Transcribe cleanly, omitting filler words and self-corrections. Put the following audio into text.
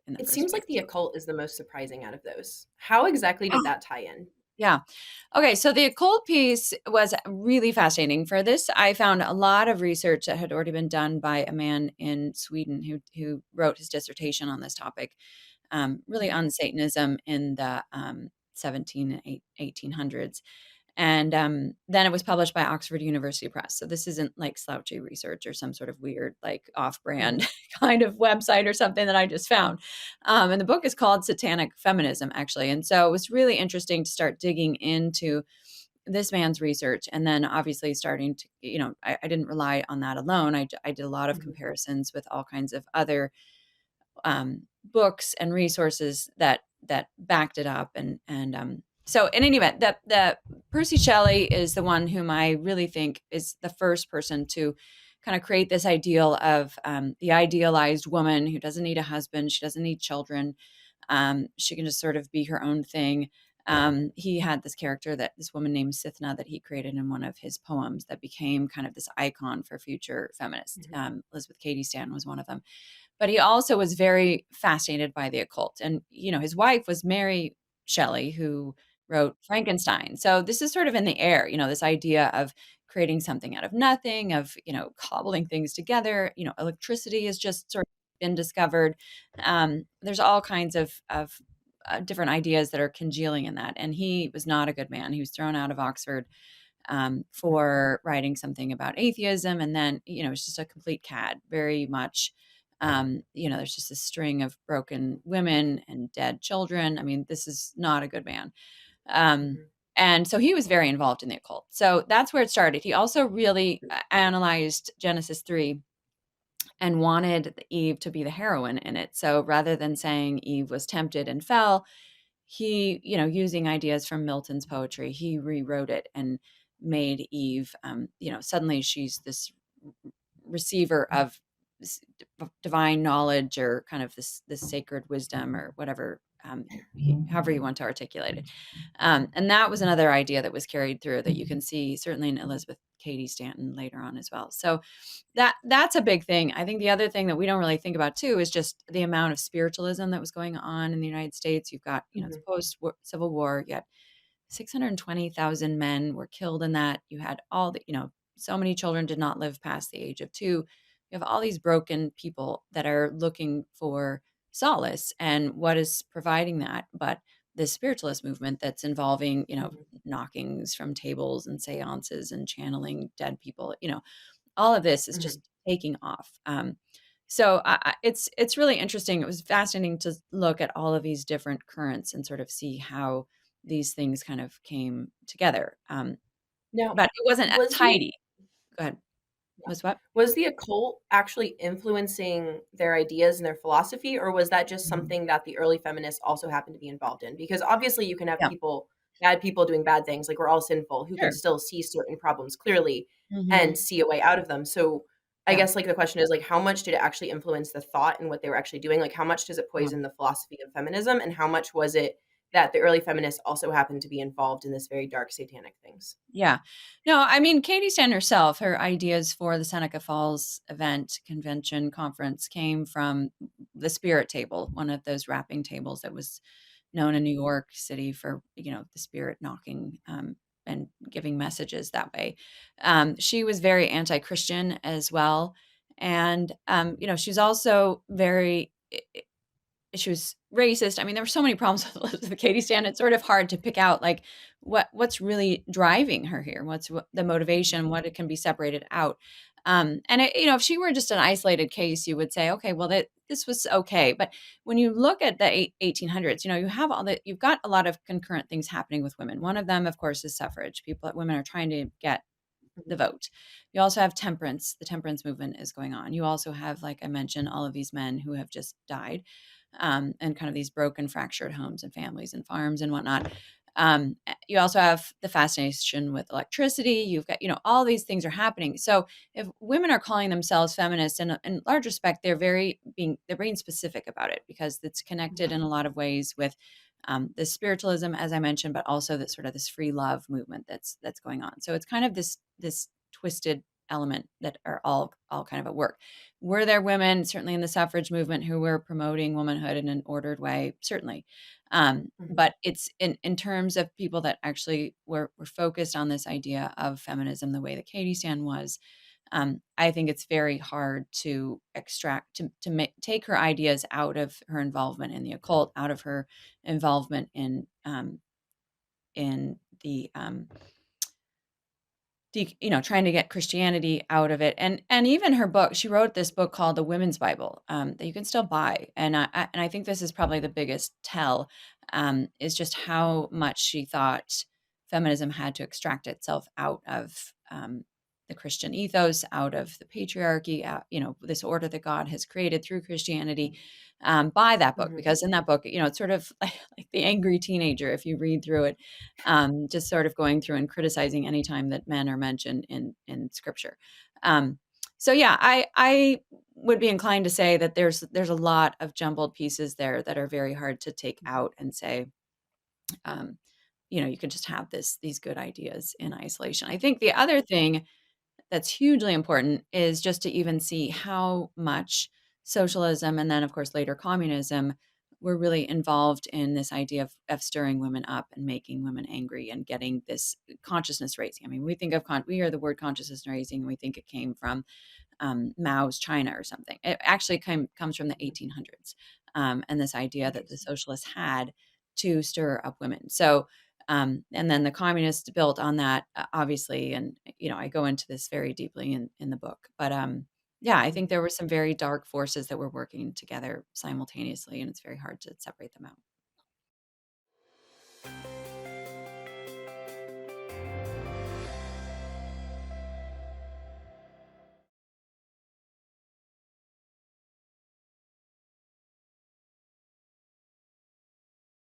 in the It first seems place. like the occult is the most surprising out of those. How exactly did that tie in? Yeah. Okay. So the occult piece was really fascinating. For this, I found a lot of research that had already been done by a man in Sweden who wrote his dissertation on this topic, really Mhm. on Satanism in the 17 and 1800s. And then it was published by Oxford University Press. So this isn't like slouchy research or some sort of weird, like off brand Mhm. kind of website or something that I just found. And the book is called Satanic Feminism, actually. And so it was really interesting to start digging into this man's research and then obviously starting to, I didn't rely on that alone. I did a lot of Mhm. comparisons with all kinds of other books and resources that backed it up. So in any event, the Percy Shelley is the one whom I really think is the first person to kind of create this ideal of the idealized woman who doesn't need a husband, she doesn't need children, she can just sort of be her own thing. He had this character, that this woman named Sithna, that he created in one of his poems that became kind of this icon for future feminists. Mhm. Elizabeth Cady Stanton was one of them, but he also was very fascinated by the occult. And, his wife was Mary Shelley, who wrote Frankenstein. So this is sort of in the air, this idea of creating something out of nothing, of, cobbling things together. Electricity has just sort of been discovered. There's all kinds of different ideas that are congealing in that. And he was not a good man. He was thrown out of Oxford for writing something about atheism. And then, it's just a complete cad, very much. There's just a string of broken women and dead children. I mean, this is not a good man. Um, Mhm. and so he was very involved in the occult. So that's where it started. He also really analyzed Genesis 3 and wanted Eve to be the heroine in it. So rather than saying Eve was tempted and fell, he, using ideas from Milton's poetry, he rewrote it and made Eve, suddenly she's this receiver of divine knowledge, or kind of this sacred wisdom, or whatever, however you want to articulate it. And that was another idea that was carried through, that you can see certainly in Elizabeth Cady Stanton later on as well. So that's a big thing. I think the other thing that we don't really think about too is just the amount of spiritualism that was going on in the United States. You've got, it's Mhm. post Civil War. You had 620,000 men were killed in that. You had all the, so many children did not live past the age of 2. You have all these broken people that are looking for solace, and what is providing that but the spiritualist movement that's involving, Mhm. knockings from tables and seances and channeling dead people. All of this is Mhm. just taking off. So it's really interesting. It was fascinating to look at all of these different currents and sort of see how these things kind of came together. Now, But it wasn't was the tidy. Go ahead. yeah. Was what? Was the occult actually influencing their ideas and their philosophy, or was that just something that the early feminists also happened to be involved in? Because obviously you can have Yeah, people, bad people doing bad things, like we're all sinful, who can sure. still see certain problems clearly and Hmm. see a way out of them. So I Yeah. guess like the question is like how much did it actually influence the thought and what they were actually doing? Like how much does it Uh-huh. poison the philosophy of feminism, and how much was it that the early feminists also happened to be involved in this very dark satanic things? Yeah. No, I mean, Katie Stan herself, her ideas for the Seneca Falls event, convention, conference came from the Spirit Table, one of those wrapping tables that was known in New York City for, the spirit knocking, and giving messages that way. She was very anti-Christian as well. And, she's also very, she was racist. I mean, there were so many problems with Elizabeth Cady Stanton. It's sort of hard to pick out like what's really driving her here. What's the motivation? What it can be separated out. And if she were just an isolated case, you would say, okay, well, this was okay. But when you look at the 1800s, you have you've got a lot of concurrent things happening with women. One of them, of course, is suffrage. Women are trying to get the Mhm. vote. You also have temperance. The temperance movement is going on. You also have, like I mentioned, all of these men who have just died, and kind of these broken, fractured homes and families and farms and whatnot. You also have the fascination with electricity. You've got, all these things are happening. So if women are calling themselves feminists, in large respect, they're being specific about it because it's connected Mhm. in a lot of ways with the spiritualism, as I mentioned, but also this sort of this free love movement that's going on. So it's kind of this twisted element that are all kind of at work. Were there women, certainly in the suffrage movement, who were promoting womanhood in an ordered way? Certainly. Mhm. But it's in terms of people that actually were focused on this idea of feminism the way that Katie Stan was. I think it's very hard to extract take her ideas out of her involvement in the occult, out of her involvement in the trying to get Christianity out of it, and even her book. She wrote this book called The Women's Bible, that you can still buy, and I think this is probably the biggest tell, is just how much she thought feminism had to extract itself out of the Christian ethos, out of the patriarchy, this order that God has created through Christianity, by that book. Mhm. Because in that book, it's sort of like the angry teenager if you read through it, just sort of going through and criticizing any time that men are mentioned in scripture. Um, so yeah, I would be inclined to say that there's a lot of jumbled pieces there that are very hard to take Mhm. out and say, um, you could just have these good ideas in isolation. I think the other thing that's hugely important is just to even see how much socialism and then, of course, later communism were really involved in this idea of stirring women up and making women angry and getting this consciousness raising. I mean, we think of we hear the word consciousness raising and we think it came from Mao's China or something. It actually comes from the Mhm. 1800s, and this idea that the Interesting. socialists had to stir up women. So, and then the communists built on that, obviously. And I go into this very deeply in the book. But yeah, I think Mhm. there were some very dark forces that were working together simultaneously, and it's very hard to separate them out.